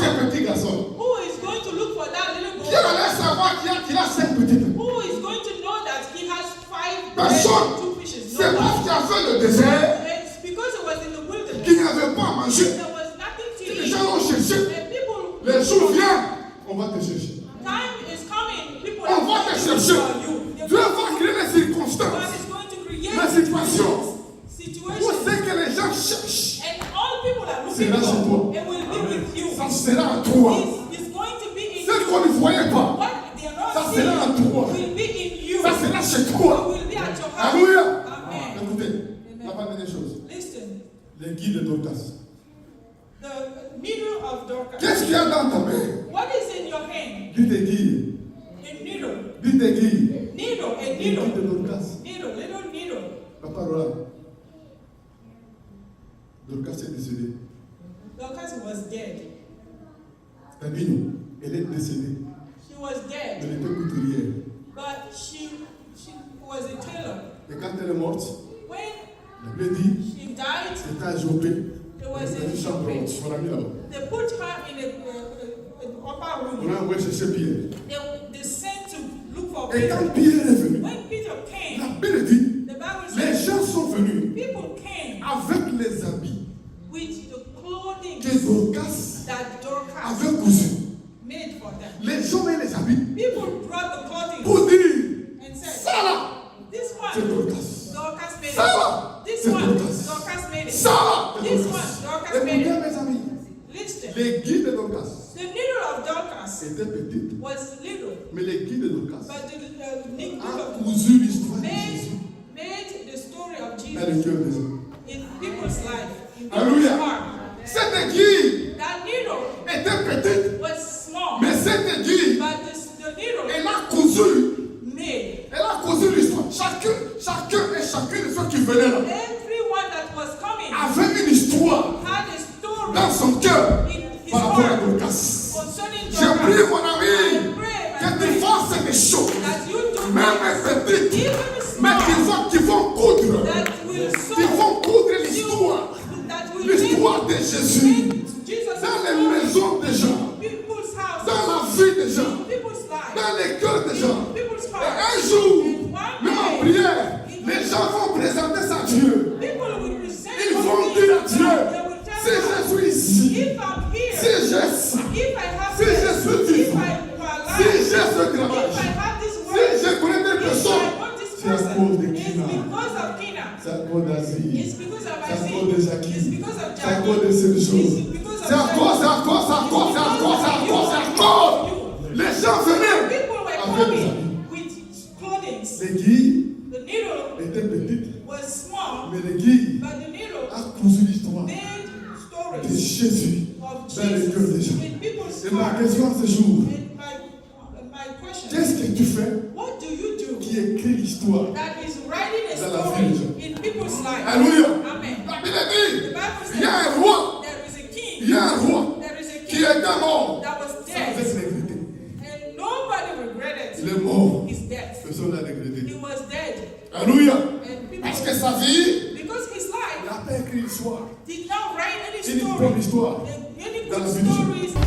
ce petit garçon? Who is going to look for that little Qui boy? allait savoir qu'il a 5 petites? Who is going to know that he has 5 Personne. and 2 fishes? C'est parce qu'il y avait le désert It's because it was in the wilderness. qu'il n'y avait pas à manger. There was nothing to Les eat. gens l'ont cherché. And people, Les jours viennent, on va te chercher. time is coming. People On va te chercher. for you. Dieu va créer les God circonstances, is going to create les situations situations. pour ce que les gens cherchent. And all people are looking Sera chez toi. for, it will be with you. Ça sera à toi. It's going to be in Ce you. qu'on ne voyait pas, What they are not ça seeing sera à toi. will be in you. Ça sera chez It toi. will be at your house. Alléluia. Amen. Écoutez, la première chose, Listen, les guides de Dorcas. the needle of Dorcas. Qu'est-ce qu'il y a dans ta main? What is in your hand? Dis tes guides. A needle. Dis tes guides. Needle, a Les guides de needle. Dorcas. Needle, little needle. Papa Roland. Dorcas est décédée. Dorcas was dead. Camille, elle est décédée. She was Elle dead. était couturière. But she was a tailor. Et quand elle est morte, When la Bible dit, she died, c'était à Jopé. it was Elle a in une chambre Joppe. haute. On l'a mis là-bas. They put her in an upper On room. a envoyé chercher Pierre. They sent to look for Et Peter. quand Pierre est venu, When Peter la came, Bible dit, the Bible les says gens sont venus people came avec les habits with the clothing que Dorcas that Dorcas avait cousus. made for them. Les gens et les habits People brought the clothing pour dire, and said, ça là, this c'est one, Dorcas. Dorcas made Ça it. là, This c'est one, Dorcas. Dorcas made it. Ça là, c'est This Dorcas. one, Dorcas made Écoutez it. mes amis, Listen, les guides de Dorcas the needle of Dorcas étaient petites, was little, mais les guides de Dorcas but the needle a of cousu l'histoire de Jésus made the story of dans le Jesus cœur des hommes. in people's life, in people's Alléluia. heart. Cette aiguille That needle était petite, was small, mais cette aiguille, but the needle elle a cousu. made. Elle a causé l'histoire. Chacun et chacune de ceux qui venaient là Everyone that was coming avait une histoire had a story dans son cœur in his par rapport à heart Dorcas. concerning J'ai prié, Dorcas. mon ami, que tu fasses des choses, That you do même petites, even mais small, qui vont coudre, that will qui sow, vont coudre l'histoire, that will l'histoire de Jésus make Jesus dans les maisons des gens, people's house, dans la vie des gens, people's life, dans les cœurs des gens. people's Et heart. un jour, And one même en day, prière, les gens vont présenter ça à Dieu. people will present Ils vont something dire à to Dieu, God. They will si tell God, je suis ici, if I'm here, si j'ai ça, if I have si je this, suis if vivant, I si am j'ai alive, ce if travail, I have this si word, je connais des if personnes, I want this c'est à cause de person, it's Kina, because of Kina. c'est à cause d'Asie, It's because of c'est à Isaiah. cause de It's Jackie, because of c'est à cause de Jackie. ces choses. It's because of C'est à cause, c'est à cause, c'est à cause, c'est à cause, c'est à cause, c'est à cause. Les gens venaient People were avec des coming habits. with clothing. L'aiguille The needle était petite, was small, mais l'aiguille but the needle a cousu l'histoire made de stories Jésus of dans les cœurs des Jesus gens. in people's Et ma hearts. question ce jour, And my question, qu'est-ce que tu fais what do you do qui écrit l'histoire? that is writing a Dans la story vie. in people's lives? Alléluia. Amen. La Bible The dit, Bible il y a says un roi, there is a king, il y a un roi there is a qui king est mort that was sans dead, être regretté. and nobody regretted Il est mort, his death. personne n'a He regretté. was dead, Alléluia. and people, Parce que sa vie, because his il life n'a pas écrit l'histoire. did not write any Une bonne story, histoire any dans la good vie de Jésus. stories